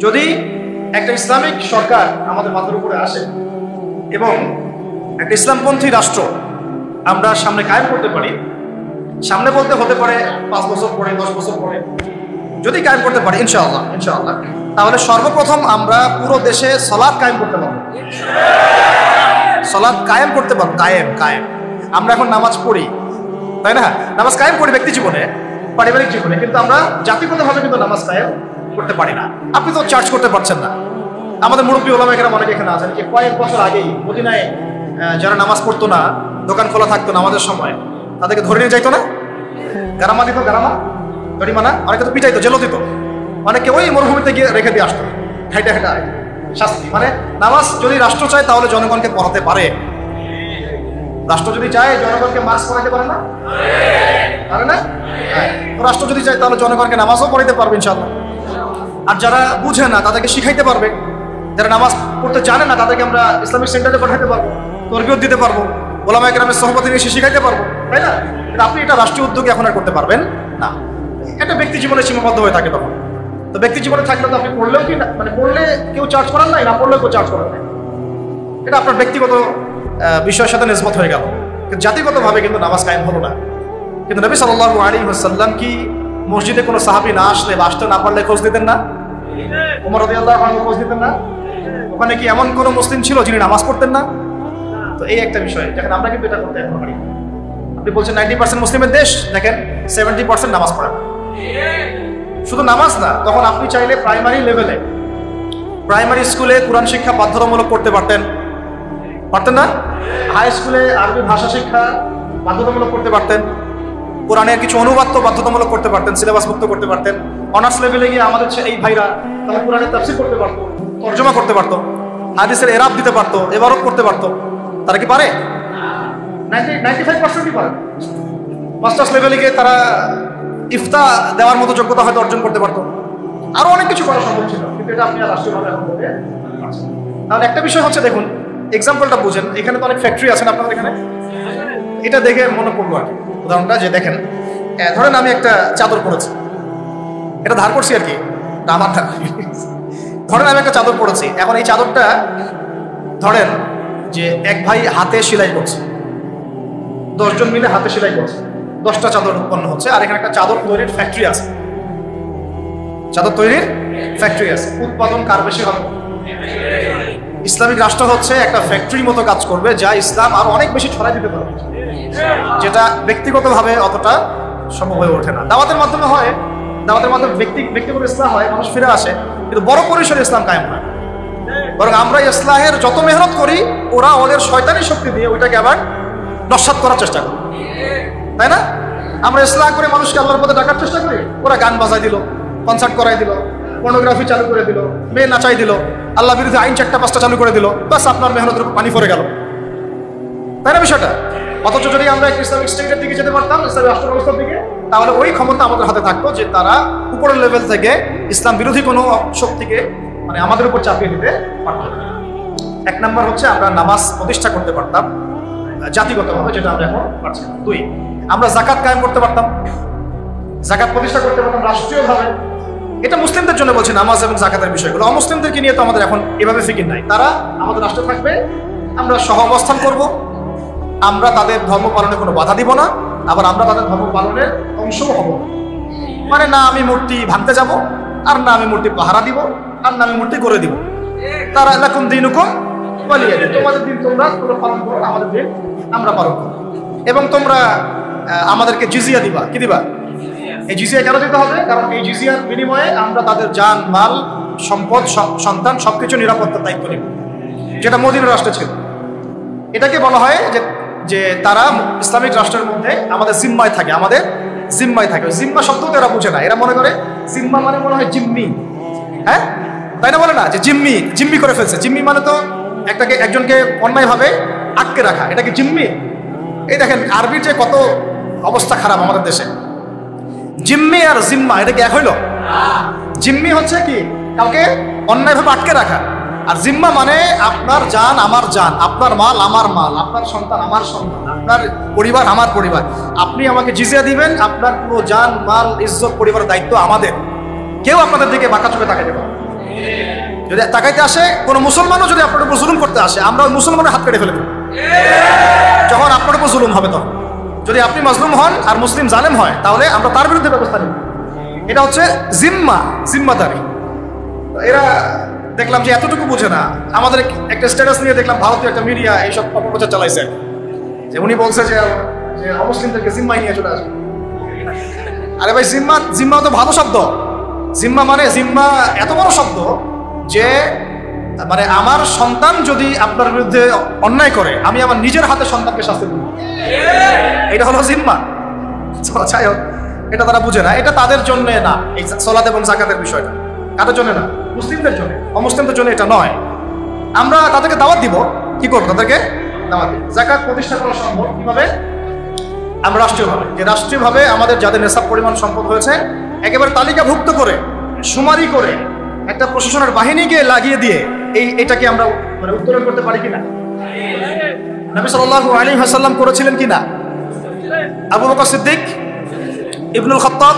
যদি একটা ইসলামিক সরকার আমাদের মাথার উপরে আসে এবং একটা ইসলামপন্থী রাষ্ট্র আমরা সামনে কায়েম করতে পারি, সামনে বলতে হতে পারে 5 বছর পরে, 10 বছর পরে, যদি কায়েম করতে পারি ইনশাআল্লাহ, তাহলে সর্বপ্রথম আমরা পুরো দেশে সালাত কায়েম করতে পারবো। সালাত কায়েম করতে পারবো, কায়েম। আমরা এখন নামাজ পড়ি, তাই না? নামাজ কায়েম করি ব্যক্তি জীবনে, পারিবারিক জীবনে, কিন্তু আমরা জাতিগতভাবে কিন্তু নামাজ কায়েম করতে পারি না। আপনি তো চার্জ করতে পারছেন না। আমাদের মুরব্বী ওলামা কেরাম অনেকে এখানে আছেন যে কয়েক বছর আগেই মদিনায় যারা নামাজ পড়তো না, দোকান খোলা থাকতো না আমাদের সময়, তাদেরকে ধরে নিয়ে যাইতো না, গারামা দিত, জরিমানা, অনেকে তো পিটাইতো, জেলও দিত, অনেকে ওই মরুভূমিতে গিয়ে রেখে দিয়ে আসতো, হেঁটে শাস্তি। মানে নামাজ যদি রাষ্ট্র চায় তাহলে জনগণকে পড়াতে পারে। রাষ্ট্র যদি চায় জনগণকে মার্চ পড়াতে পারে না? রাষ্ট্র যদি চায় তাহলে জনগণকে নামাজও পড়াইতে পারবে ইনশাআল্লাহ। আর যারা বুঝে না তাদেরকে শিখাইতে পারবে, যারা নামাজ পড়তে জানে না তাদেরকে আমরা ইসলামিক সেন্টারে পাঠাতে পারবো, তরবিয়ত দিতে পারবো, ওলামা কেরামের সহবতে নিয়ে শিখাইতে পারবো, তাই না? আপনি এটা রাষ্ট্রীয় উদ্যোগে এখন আর করতে পারবেন না। এটা ব্যক্তি জীবনে সীমাবদ্ধ হয়ে থাকে তখন। তো ব্যক্তি জীবনে থাকলে তো আপনি পড়লেও কি না, মানে পড়লে কেউ চার্জ করার নাই, না পড়লেও কেউ চার্জ করার নাই, এটা আপনার ব্যক্তিগত বিষয়ের সাথে নিসবত হয়ে গেল। কিন্তু জাতিগতভাবে কিন্তু নামাজ কায়েম হলো না। কিন্তু নবী সাল্লাল্লাহু আলাইহি ওয়াসাল্লাম কি মসজিদে কোনো সাহাবী না আসলে বা আসতে না পারলে খোঁজ দিতেন না? ওমর রাদিয়াল্লাহু আনহু খোঁজ দিতেন না? ওখানে কি এমন কোনো মুসলিম ছিল যিনি নামাজ পড়তেন না? তো এই একটা বিষয়, দেখেন আমরা কিন্তু এটা করতে এখন পারি। আপনি বলছেন 90% মুসলিমের দেশ, দেখেন 70% নামাজ পড়ে না। শুধু নামাজ না, তখন আপনি চাইলে প্রাইমারি লেভেলে, প্রাইমারি স্কুলে কোরআন শিক্ষা বাধ্যতামূলক করতে পারতেন না? হাই স্কুলে আরবি ভাষা শিক্ষা বাধ্যতামূলক করতে পারতেন, কোরআনের কিছু অনুবাদ তো বাধ্যতামূলক করতে পারতেন, সিলেবাস মুক্ত করতে পারতেন। অনার্স লেভেলে গিয়ে আমাদের এই ভাইরা তারা কোরআনের তাফসীর করতে পারতো, তরজমা করতে পারতো, হাদিসের এরাব দিতে পারতো, ইবারত করতে পারতো। তারা কি পারে? 95%ই পারে। মাস্টার্স লেভেলে গিয়ে তারা ইফতা দেওয়ার মতো যোগ্যতা হয়তো অর্জন করতে পারতো। আরো অনেক কিছু করা সম্ভব ছিল, কিন্তু এটা আপনি রাষ্ট্রীয়ভাবে এখন করতে পারছেন। তাহলে একটা বিষয় হচ্ছে, দেখুন এক্সাম্পলটা বুঝেন, এখানে তো অনেক ফ্যাক্টরি আছেন আপনাদের এখানে, এটা দেখে মনে পড়লো আর কি উদাহরণটা, যে দেখেন ধরেন আমি একটা চাদর পরেছি, এটা ধার করছি আর কি, আমার ধার। ধরেন আমি একটা চাদর পরেছি, এখন এই চাদরটা ধরেন যে এক ভাই হাতে সেলাই করছে, 10 জন মিলে হাতে সেলাই করছে, 10টা চাদর উৎপন্ন হচ্ছে, আর এখানে একটা চাদর তৈরির ফ্যাক্টরি আছে, উৎপাদন কার বেশি হবে? ইসলামিক রাষ্ট্র হচ্ছে একটা ফ্যাক্টরি মতো কাজ করবে, যা ইসলাম আরো অনেক বেশি ছড়াই দিতে পারবে, যেটা ব্যক্তিগতভাবে অতটা সম্ভব হয়ে ওঠে না। দাওয়াতের মাধ্যমে হয়, দাওয়াতের মাধ্যমে ব্যক্তিগত ইসলাম হয়, মানুষ ফিরে আসে, কিন্তু বড় পরিসরে ইসলাম কায়েম হয়। বরং আমরা ইসলাহের যত মেহনত করি, ওরা ওদের শয়তানি শক্তি দিয়ে ওইটাকে আবার নস্যাৎ করার চেষ্টা করে, তাই না? আমরা ইসলাম করে মানুষকে আল্লাহর পথে ডাকার চেষ্টা করি, ওরা গান বাজাই দিল, কনসার্ট করাই দিল, পর্নোগ্রাফি চালু করে দিল, মেয়ে নাচাই দিল, আল্লাহ বিরুদ্ধে আইন 4টা-5টা চালু করে দিল, বাস আপনার মেহনতের উপর পানি পড়ে গেল, তাই না বিষয়টা? অথচ যদি আমরা একটা ইসলামিক স্টেটের দিকে যেতে পারতাম, ইসলামিক রাষ্ট্র ব্যবস্থার দিকে, তাহলে ওই ক্ষমতা আমাদের হাতে থাকতো যে তারা উপরের লেভেল থেকে ইসলাম বিরোধী কোনো শক্তিকে মানে আমাদের উপর চাপিয়ে দিতে পারত। 1 নম্বর হচ্ছে আমরা নামাজ প্রতিষ্ঠা করতে পারতাম জাতিগতভাবে, যেটা আমরা এখন পারছি না। 2, আমরা যাকাত কায়েম করতে পারতাম, যাকাত প্রতিষ্ঠা করতে পারতাম রাষ্ট্রীয়ভাবে। এটা মুসলিমদের জন্য বলছি, নামাজ এবং যাকাতের বিষয়গুলো। অমুসলিমদেরকে নিয়ে তো আমাদের এখন এভাবে ফিকির নাই। তারা আমাদের রাষ্ট্রে থাকবে, আমরা সহ অবস্থান করব, আমরা তাদের ধর্ম পালনে কোনো বাধা দিব না, আবার আমরা তাদের ধর্ম পালনের অংশও হব। মানে না আমি মূর্তি ভাঙতে যাব, আর না আমি মূর্তি পাহারা দিব, আর না আমি মূর্তি করে দিব। তারা লাকুম দীনুকুম ওয়ালিয়া দীন, তোমাদের দিন তোমরা পালন করো, আমাদের দিন আমরা পালন করব। এবং তোমরা আমাদেরকে জিজিয়া দিবা। কি দিবা? এই জিজিয়া কেন দিতে হবে? কারণ এই জিজিয়ার বিনিময়ে আমরা তাদের জান, মাল, সম্পদ, সন্তান সবকিছু নিরাপত্তার দায়িত্ব নেব, যেটা মদিনা রাষ্ট্রে ছিল। এটাকে বলা হয় যে তারা ইসলামিক রাষ্ট্রের মধ্যে আমাদের জিম্মায় থাকে, জিম্মা শব্দ তো এরা বুঝে না, এরা মনে করে জিম্মা মানে মনে হয় জিম্মি, হ্যাঁ তাই না? বলে না যে জিম্মি করে ফেলছে। জিম্মি মানে তো একজনকে অন্যায়ভাবে আটকে রাখা, এটাকে জিম্মি। এই দেখেন আরবির যে কত অবস্থা খারাপ আমাদের দেশে। জিম্মি আর জিম্মা এটা কি এক হইল? জিম্মি হচ্ছে কি কাউকে অন্যায়ভাবে আটকে রাখা, আর জিম্মা মানে আপনার জান আমার জান, আপনার মাল আমার মাল, আপনার সন্তান আমার সন্তান, আপনার পরিবার আমার পরিবার। আপনি আমাকে জিজিয়া দিবেন, আপনার পুরো জান, মাল, ইজ্জত, পরিবারের দায়িত্ব আমাদের। কেউ আপনাদের দিকে বাঁকা চোখে তাকাতে পারে যদি তাকাইতে আসে কোনো মুসলমানও যদি আপনার উপর জুলুম করতে আসে, আমরা ওই মুসলমানের হাত কেটে ফেলে দেব যখন আপনার উপর জুলুম হবে। তখন যদি আপনি মাজলুম হন আর মুসলিম জালেম হয়, তাহলে আমরা তার বিরুদ্ধে ব্যবস্থা নেব। এটা হচ্ছে জিম্মাদারি। এরা দেখলাম যে এতটুকু বুঝে না। আমাদের একটা স্ট্যাটাস নিয়ে দেখলাম ভারতীয় একটা মিডিয়া এইসব অপপ্রচার চালাইছে, যে উনি বলছে যে অমুসলিমদেরকে জিম্মায় নিয়ে চলে আসবে। আরে ভাই, জিম্মা তো ভালো শব্দ। জিম্মা এত বড় শব্দ যে মানে আমার সন্তান যদি আপনার বিরুদ্ধে অন্যায় করে, আমি আমার নিজের হাতে সন্তানকে শাস্তি দেব, এটা হলো জিম্মা। যাই হোক, এটা তারা বুঝে না। এটা তাদের জন্য না, এই সালাত এবং যাকাতের বিষয়টা কাদের জন্য না, মুসলিমদের জন্য। অমুসলিমদের জন্য এটা নয়। আমরা তাদেরকে দাওয়াত দিব। কি করবো? তাদেরকে দাওয়াত দিব। যাকাত প্রতিষ্ঠা করা সম্ভব কিভাবে? আমরা রাষ্ট্রীয়ভাবে আমাদের যাদের নেশাব পরিমাণ সম্পদ হয়েছে একেবারে তালিকাভুক্ত করে, শুমারি করে, একটা প্রশাসনের বাহিনীকে লাগিয়ে দিয়ে এটাকে আমরা মানে উত্তোলন করতে পারি কিনা? নবী সাল্লাল্লাহু আলাইহি ওয়াসাল্লাম করেছিলেন কিনা? আবু বকর সিদ্দিক, ইবনুল খাত্তাব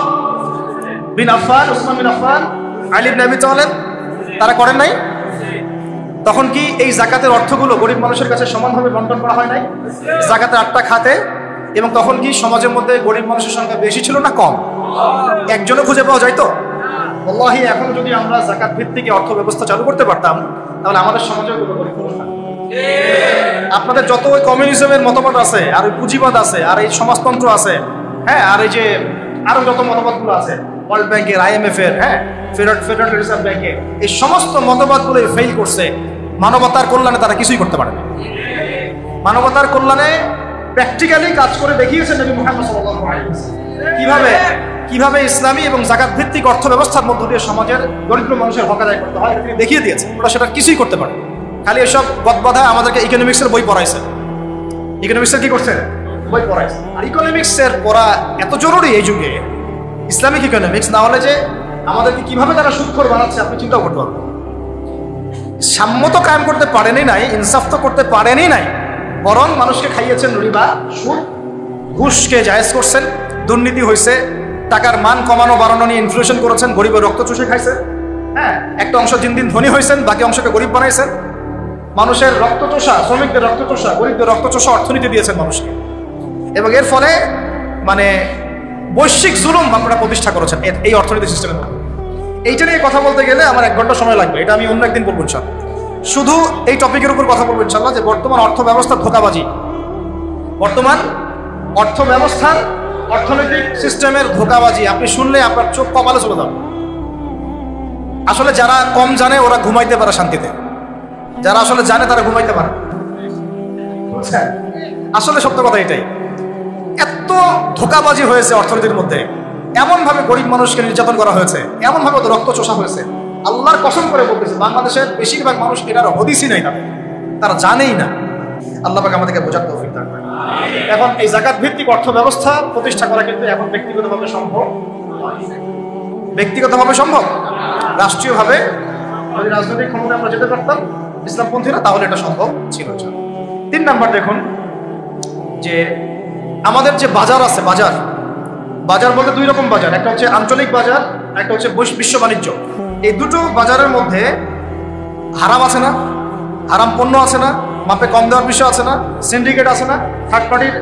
বিন আফফান, উসমান বিন আফফান, আলী ইবনে আবি তালেব, তারা করেন নাই? তখন কি এই যাকাতের অর্থগুলো গরিব মানুষের কাছে সমানভাবে বন্টন করা হয় নাই? যাকাতের 8টা খাতে। এবং তখন কি সমাজের মধ্যে গরিব মানুষের সংখ্যা বেশি ছিল না কম? একজনও খুঁজে পাওয়া যাইতো? আল্লাহি, এখন যদি আমরা যাকাত ভিত্তিক অর্থ ব্যবস্থা চালু করতে পারতাম, তাহলে আমাদের সমাজে গরিব মানুষ থাকতো। আপনাদের যত ওই কমিউনিজমের মতবাদ আছে, আর ওই পুঁজিবাদ আছে, আর এই সমাজতন্ত্র আছে, হ্যাঁ, আর এই যে আরো যত মতবাদগুলো আছে, ওয়ার্ল্ড ব্যাংকের, IMF এর, হ্যাঁ, ফেডারেল রিজার্ভ ব্যাংকের, এই সমস্ত মতবাদগুলো ফেল করছে। মানবতার কল্যাণে তারা কিছুই করতে পারে না। মানবতার কল্যাণে প্র্যাকটিক্যালি কাজ করে দেখিয়েছেন নবী মুহাম্মদ সাল্লাল্লাহু আলাইহি ওয়াসাল্লাম কিভাবে ইসলামী এবং যাকাত ভিত্তিক অর্থ ব্যবস্থার মধ্য দিয়ে সমাজের দরিদ্র মানুষের হক আদায় করতে হয়, তিনি দেখিয়ে দিয়েছেন। ওরা সেটা কিছুই করতে পারে। খালি এসব গদবাধায় আমাদেরকে ইকোনমিক্সের বই পড়াইছে। ইকোনমিক্সের কি করছে? বই পড়াইছে। আর ইকোনমিক্সের পড়া এত জরুরি এই যুগে, ইসলামিক ইকোনমিক্স, না হলে যে আমাদেরকে কিভাবে তারা সুদখোর বানাচ্ছে আপনি চিন্তাও করতে পারবেন। সাম্য তো কায়েম করতে পারেনই নাই, ইনসাফ তো করতে পারেনই নাই, বরং মানুষকে খাইয়েছেন রিবা, সুদ, ঘুষকে জায়েজ করছেন, দুর্নীতি হয়েছে, টাকার মান কমানো বাড়ানো নিয়ে ইনফ্লেশন করেছেন, গরিবের রক্ত চুষে খাইছে। হ্যাঁ, একটা অংশ দিন দিন ধনী হয়েছেন, বাকি অংশকে গরিব বানাইছেন। মানুষের রক্ত চোষা, শ্রমিকদের রক্ত চোষা, গরিবদের রক্ত চোষা অর্থনীতি দিয়েছেন মানুষকে। এবং এর ফলে মানে বৈশ্বিক জুলুম আপনারা প্রতিষ্ঠা করেছেন এই অর্থনীতি সিস্টেমের মধ্যে। এইটা নিয়ে কথা বলতে গেলে আমার 1 ঘন্টা সময় লাগবে, এটা আমি অন্য একদিন বলবো ইনশাআল্লাহ। শুধু এই টপিকের উপর কথা বলবো ইনশাআল্লাহ, যে বর্তমান অর্থ ব্যবস্থার ধোঁকাবাজি, বর্তমান অর্থ ব্যবস্থার, অর্থনৈতিক সিস্টেমের ধোঁকাবাজি আপনি শুনলে আপনার চোখ কপালে চলে যাবে। আসলে যারা কম জানে ওরা ঘুমাইতে পারে শান্তিতে, যারা আসলে জানে তারা ঘুমাইতে পারে। আসলে সত্য কথা এটাই। এত ধোঁকাবাজি হয়েছে অর্থনীতির মধ্যে, এমন ভাবে গরিব মানুষকে নির্যাতন করা হয়েছে, এমন ভাবে রক্ত চোষা হয়েছে। আল্লাহর কসম করে বলতেছে, বাংলাদেশের বেশিরভাগ মানুষ এটার হদিসই নাই, তারা জানেই না। আল্লাহ পাক আমাদেরকে বোঝার তৌফিক দান করেন। এখন এই যাকাত ভিত্তিক অর্থ ব্যবস্থা প্রতিষ্ঠা করা কিন্তু এখন ব্যক্তিগতভাবে সম্ভব নয়। ব্যক্তিগতভাবে সম্ভব, রাষ্ট্রীয়ভাবে যদি রাজনৈতিক ক্ষমতা আমরা যেতে পারতাম ইসলামপন্থীরা, তাহলে এটা সম্ভব ছিল। 3 নাম্বার দেখুন, যে আমাদের যে বাজার আছে, বাজার বলতে 2 রকম বাজার, একটা হচ্ছে আঞ্চলিক বাজার, একটা হচ্ছে বিশ্ব বাণিজ্য। এই দুটো বাজারের মধ্যে হারাম আছে না, হারাম পণ্য আছে না, মাপে কম দেওয়ার বিষয় আছে না, সিন্ডিকেট আছে না, থার্ড পার্টির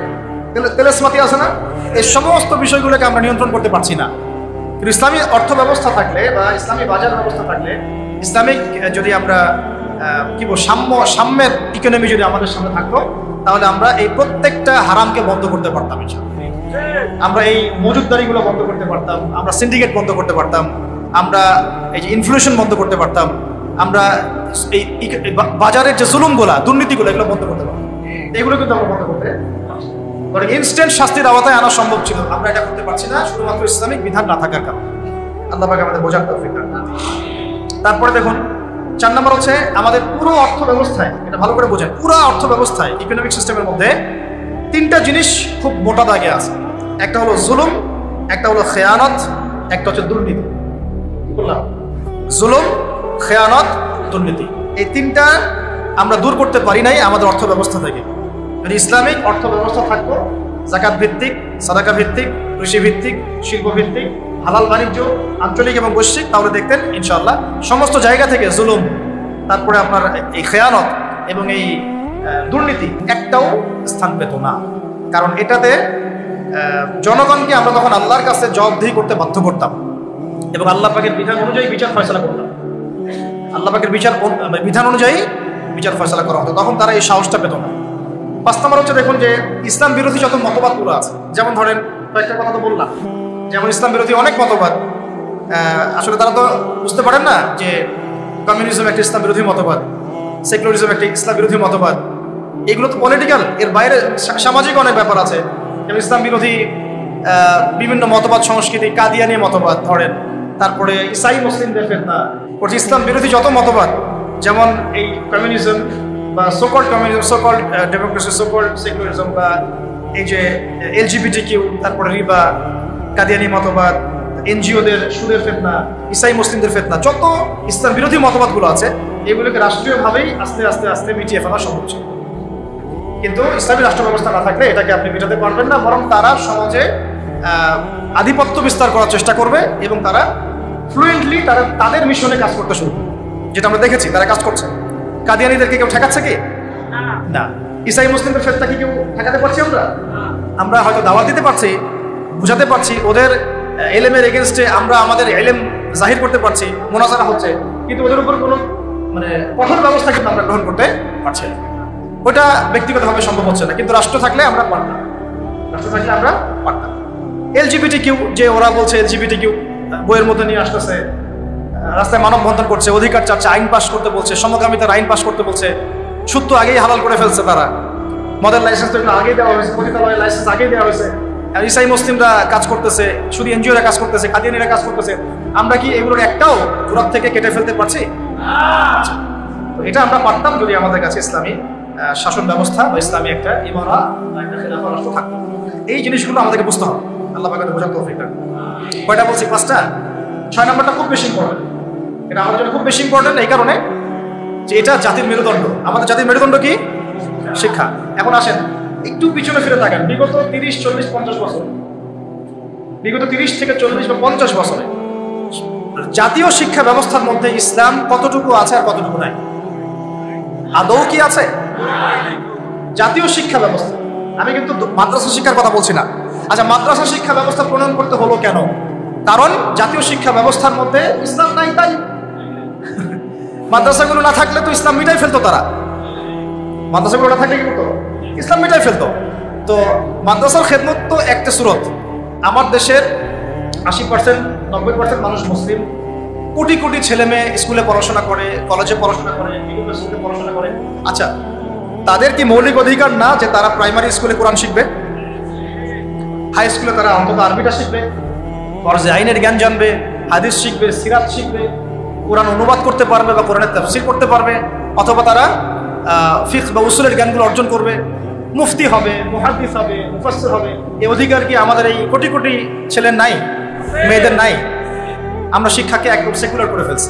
তেলেসমাতি আছে না, এই সমস্ত বিষয়গুলোকে আমরা নিয়ন্ত্রণ করতে পারছি না। কিন্তু ইসলামী অর্থ ব্যবস্থা থাকলে বা ইসলামী বাজার ব্যবস্থা থাকলে, ইসলামিক যদি আমরা কি বলবো সাম্যের ইকোনমি যদি আমাদের সামনে থাকতো, তাহলে আমরা এই প্রত্যেকটা হারামকে বন্ধ করতে পারতাম। আমরা এই মজুদদারিগুলো বন্ধ করতে পারতাম, আমরা সিন্ডিকেট বন্ধ করতে পারতাম, আমরা এই যে ইনফ্লেশন বন্ধ করতে পারতাম, আমরা এই বাজারের যে জুলুমগুলা, দুর্নীতিগুলো, এগুলো বন্ধ করতে পারতাম। এগুলো কিন্তু আমরা বন্ধ করতে পারি। ইনস্ট্যান্ট শাস্তির আওতায় আনা সম্ভব ছিল, আমরা এটা করতে পারছি না শুধুমাত্র ইসলামিক বিধান না থাকার কারণে। আল্লাহ পাক আমাদের বোঝার তৌফিক দান করুন। তারপরে দেখুন 4 নম্বর হচ্ছে আমাদের পুরো অর্থ ব্যবস্থায়, এটা ভালো করে বোঝেন, পুরো অর্থ ব্যবস্থায় ইকোনমিক সিস্টেমের মধ্যে 3টা জিনিস খুব মোটা দাগে আছে। একটা হলো জুলুম, একটা হলো খেয়ানত, একটা হচ্ছে দুর্নীতি। বললাম জুলুম, খেয়ানত, দুর্নীতি, এই 3টা আমরা দূর করতে পারি নাই আমাদের অর্থ ব্যবস্থা থেকে। যদি ইসলামিক অর্থ ব্যবস্থা থাকতো, যাকাত ভিত্তিক, সাদাকা ভিত্তিক, কৃষি ভিত্তিক, শিল্প ভিত্তিক, হালাল বাণিজ্য আঞ্চলিক এবং বৈশ্বিক, তাহলে দেখতেন ইনশাআল্লাহ সমস্ত জায়গা থেকে জুলুম, তারপরে আপনার এই খেয়ানত এবং এই দুর্নীতি একটাও স্থান পেত না। কারণ এটাতে জনগণকে আমরা তখন আল্লাহর কাছে জবাবদিহি করতে বাধ্য করতাম এবং আল্লাহ পাকের বিধান অনুযায়ী বিচার ফয়সালা করতাম। আল্লাহ পাকের বিধান অনুযায়ী বিচার ফয়সালা করা হতো, তখন তারা এই সাহসটা পেত না। 5 নম্বর হচ্ছে দেখুন যে ইসলাম বিরোধী যত মতবাদগুলো আছে, যেমন ধরেন কয়েকটা কথা তো বললাম, যেমন ইসলাম বিরোধী অনেক মতবাদ, আসলে তারা তো বুঝতে পারেন না যে কমিউনিজম একটা ইসলাম বিরোধী মতবাদ, সেকুলারিজম একটা ইসলাম বিরোধী মতবাদ, এগুলো তো পলিটিক্যাল, এর বাইরে সামাজিক অনেক ব্যাপার আছে। যেমন ইসলাম বিরোধী বিভিন্ন মতবাদ সংস্কৃতি, কাদিয়ানি মতবাদ ধরেন, তারপরে ইসাই মুসলিমদের ফিতনা করছে। ইসলাম বিরোধী যত মতবাদ, যেমন এই কমিউনিজম বা so-called communism, so-called democracy, so-called secularism, বা এই যে LGBT, তারপরে রিবা, কাদিয়ানি মতবাদ, এনজিওদের সুদের ফিতনা, ইসাই মুসলিমদের ফিতনা, যত ইসলাম বিরোধী মতবাদগুলো আছে এগুলোকে রাষ্ট্রীয়ভাবেই আস্তে আস্তে আস্তে মিটিয়ে ফেলা সম্ভব ছিল। কিন্তু ইসলামী রাষ্ট্র ব্যবস্থা না থাকলে এটাকে আপনি মেটাতে পারবেন না, বরং তারা সমাজে আধিপত্য বিস্তার করার চেষ্টা করবে এবং তারা ফ্লুয়েন্টলি তাদের মিশনে কাজ করতে শুরু করবে, যেটা আমরা দেখেছি তারা কাজ করছে। কাদিয়ানিদেরকে কেউ ঠেকাচ্ছে কি? না। ইসাই মুসলিমদের ফেতনা কি কেউ ঠেকাতে পারছি? আমরা হয়তো দাওয়াত দিতে পারছি, বুঝাতে পারছি, ওদের এলেমের এগেনস্টে আমরা আমাদের এলেম জাহির করতে পারছি, মোনাজারা হচ্ছে, কিন্তু ওদের উপর কোনো কঠোর ব্যবস্থা কিন্তু আমরা গ্রহণ করতে পারছি না। ওটা ব্যক্তিগতভাবে সম্ভব হচ্ছে না, কিন্তু রাষ্ট্র থাকলে আমরা পারতাম। LGBTQ, যে ওরা বলছে LGBTQ বইয়ের মধ্যে নিয়ে আসতেছে, রাস্তায় মানববন্ধন করছে, অধিকার চাচ্ছে, আইন পাস করতে বলছে, সমকামিতার আইন পাস করতে বলছে, সুদ তো আগেই হালাল করে ফেলছে তারা, মদের লাইসেন্স তো আগেই দেওয়া হয়েছে, পতিতালয়ের লাইসেন্স আগেই দেওয়া হয়েছে। আর ইসাই মুসলিমরা কাজ করতেছে, শুধু এনজিওরা কাজ করতেছে, কাদিয়ানিরা কাজ করতেছে। আমরা কি এগুলোর একটাও ঘোরার থেকে কেটে ফেলতে পারছি? এটা আমরা পারতাম যদি আমাদের কাছে ইসলামী শাসন ব্যবস্থা বা ইসলামী একটা ইমারা বা একটা খেলাফত রাষ্ট্র থাকতো। এই জিনিসগুলো আমাদেরকে বুঝতে হবে। আল্লাহ পাকের বোঝার তৌফিক দান। কয়টা বলছি? 5টা। 6 নম্বরটা খুব বেশি ইম্পর্টেন্ট। এটা আমাদের জন্য খুব বেশি ইম্পর্টেন্ট এই কারণে যে এটা জাতির মেরুদণ্ড। আমাদের জাতির মেরুদণ্ড কি? শিক্ষা। এখন আসেন একটু পিছনে ফিরে থাকেন, বিগত 30, 40, 50 বছর, বিগত 30 থেকে 40 বা 50 বছরে জাতীয় শিক্ষা ব্যবস্থার মধ্যে ইসলাম কতটুকু আছে আর কতটুকু নাই? আদৌ কি আছে? জাতীয় শিক্ষা ব্যবস্থা, আমি কিন্তু মাদ্রাসা শিক্ষার কথা বলছি না। আচ্ছা, মাদ্রাসা শিক্ষা ব্যবস্থা প্রণয়ন করতে হলো কেন? কারণ জাতীয় শিক্ষা ব্যবস্থার মধ্যে ইসলাম নাই, তাই। মাদ্রাসাগুলো না থাকলে তো ইসলাম মিটাই ফেলতো তারা। মাদ্রাসাগুলো না থাকলে কি করতো? ইসলাম মিটাই ফেলতো। তো মাদ্রাসার খেদমত তো একটা সুরত। আমার দেশের 80%, 90% মানুষ মুসলিম, কোটি কোটি ছেলে মেয়ে স্কুলে পড়াশোনা করে, কলেজে পড়াশোনা করে, ইউনিভার্সিটিতে পড়াশোনা করে। আচ্ছা, তাদের কি মৌলিক অধিকার না যে তারা প্রাইমারি স্কুলে কোরআন শিখবে, হাই স্কুলে তারা অন্তত আরবিটা শিখবে, ফরজে আইনের জ্ঞান জানবে, হাদিস শিখবে, সিরাত শিখবে, কোরআন অনুবাদ করতে পারবে বা কোরআনের তাফসীর করতে পারবে, অথবা তারা ফিকহ বা উসুলের জ্ঞানগুলো অর্জন করবে, মুফতি হবে, মুহাদ্দিস হবে, মুফাসসির হবে। এই অধিকার কি আমাদের এই কোটি কোটি ছেলের নাই, মেয়েদের নাই? আমরা শিক্ষাকে একদম সেকুলার করে ফেলছি।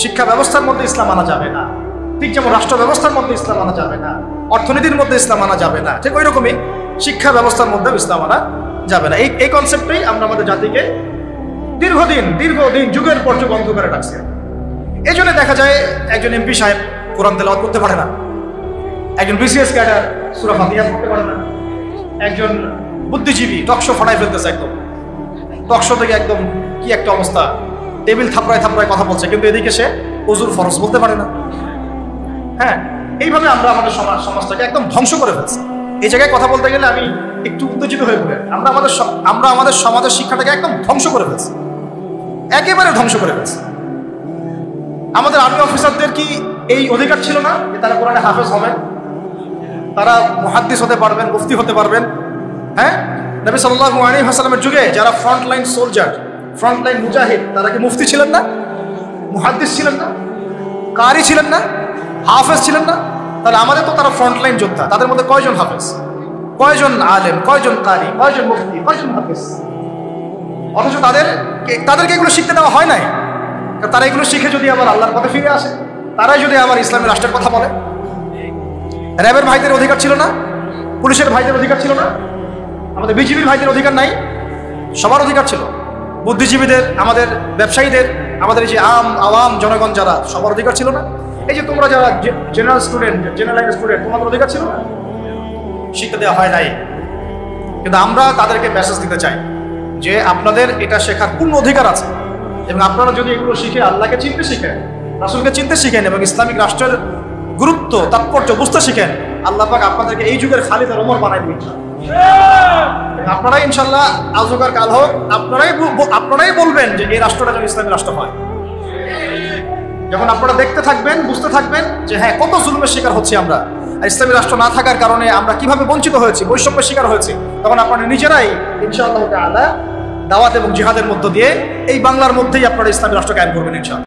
শিক্ষা ব্যবস্থার মধ্যে ইসলাম আনা যাবে না, ঠিক যেমন রাষ্ট্র ব্যবস্থার মধ্যে ইসলাম আনা যাবে না, অর্থনীতির মধ্যে ইসলাম আনা যাবে না, ঠিক ওই রকমই শিক্ষা ব্যবস্থার মধ্যেও ইসলাম আনা যাবে না। এই কনসেপ্টেই আমরা আমাদের জাতিকে দীর্ঘদিন যুগের পর যুগ অন্ধকারে রাখছি। এই জন্য দেখা যায় একজন এমপি সাহেব কোরআন তেলাওয়াত করতে পারে না, একজন বিসিএস ক্যাডার সূরা ফাতিহা পড়তে পারে না, একজন বুদ্ধিজীবী টকশো ফাটাই ফেলতেছে, একদম টকশো থেকে একদম কি একটা অবস্থা, টেবিল থাপড়ায় থাপড়ায় কথা বলছে, কিন্তু এদিকে সে ওযুর ফরজ বলতে পারে না। হ্যাঁ, এইভাবে আমরা আমাদের সমাজটাকে একদম ধ্বংস করে ফেলছি। এই জায়গায় কথা বলতে গেলে আমি একটু উত্তেজিত হয়ে পড়ি। আমরা আমাদের সমাজের শিক্ষাটাকে একদম ধ্বংস করে ফেলছি, একেবারে ধ্বংস করে ফেলছি। আমাদের আর্মি অফিসারদের কি এই অধিকার ছিল না যে তারা কোরআনে হাফেজ হবেন, তারা মুহাদ্দিস হতে পারবেন, মুফতি হতে পারবেন? হ্যাঁ, নবী সাল্লাল্লাহু আলাইহি ওয়াসাল্লামের যুগে যারা ফ্রন্টলাইন সোলজার, ফ্রন্টলাইন মুজাহিদ, তারা কি মুফতি ছিলেন না, মুহাদ্দিস ছিলেন না, কারি ছিলেন না, হাফেজ ছিলেন না? তাহলে আমাদের তো তারা ফ্রন্টলাইন যোদ্ধা, তাদের মধ্যে কয়জন হাফেজ, কয়জন আলেম, কয়জন কারি, কয়জন মুফতি, কয়জন হাফেজ? অথচ তাদেরকে এগুলো শিখতে দেওয়া হয় নাই। তারা এগুলো শিখে যদি আবার আল্লাহর পথে ফিরে আসে, তারাই যদি আবার ইসলামী রাষ্ট্রের কথা বলে। র্যাবের ভাইদের অধিকার ছিল না, পুলিশের ভাইদের অধিকার ছিল না, আমাদের বিজিবির ভাইদের অধিকার নাই? সবার অধিকার ছিল। বুদ্ধিজীবীদের, আমাদের ব্যবসায়ীদের, আমাদের এই যে আওয়াম জনগণ যারা, সবার অধিকার ছিল না? এই যে তোমরা যারা জেনারেল স্টুডেন্ট, জেনারেল লাইনের স্টুডেন্ট, তোমাদের অধিকার ছিল না? শিক্ষা দেওয়া হয় নাই। কিন্তু আমরা তাদেরকে মেসেজ দিতে চাই যে আপনাদের এটা শেখার পূর্ণ অধিকার আছে, এবং আপনারা যদি এগুলো শিখে আল্লাহকে চিনতে শিখেন, রাসূলকে চিনতে শিখেন, এবং ইসলামিক রাষ্ট্রের গুরুত্ব তাৎপর্য বুঝতে শিখেন, আল্লাহ পাক আপনাদেরকে এই যুগের খালিদ আর ওমর বানাই দিবেন। আপনারাই ইনশাল্লাহ আজ হোক আর কাল হোক আপনারাই বলবেন যে এই রাষ্ট্রটা যেন ইসলামী রাষ্ট্র হয়। যখন আপনারা দেখতে থাকবেন, বুঝতে থাকবেন যে হ্যাঁ কত জুলুমের শিকার হচ্ছি আমরা, আর ইসলামী রাষ্ট্র না থাকার কারণে আমরা কিভাবে বঞ্চিত হয়েছি, বৈষম্যের শিকার হয়েছি, তখন আপনারা নিজেরাই ইনশাআল্লাহ তাআলা দাওয়াত এবং জিহাদের মধ্য দিয়ে এই বাংলার মধ্যেই আপনারা ইসলামী রাষ্ট্র কায়েম করবেন ইনশাআল্লাহ।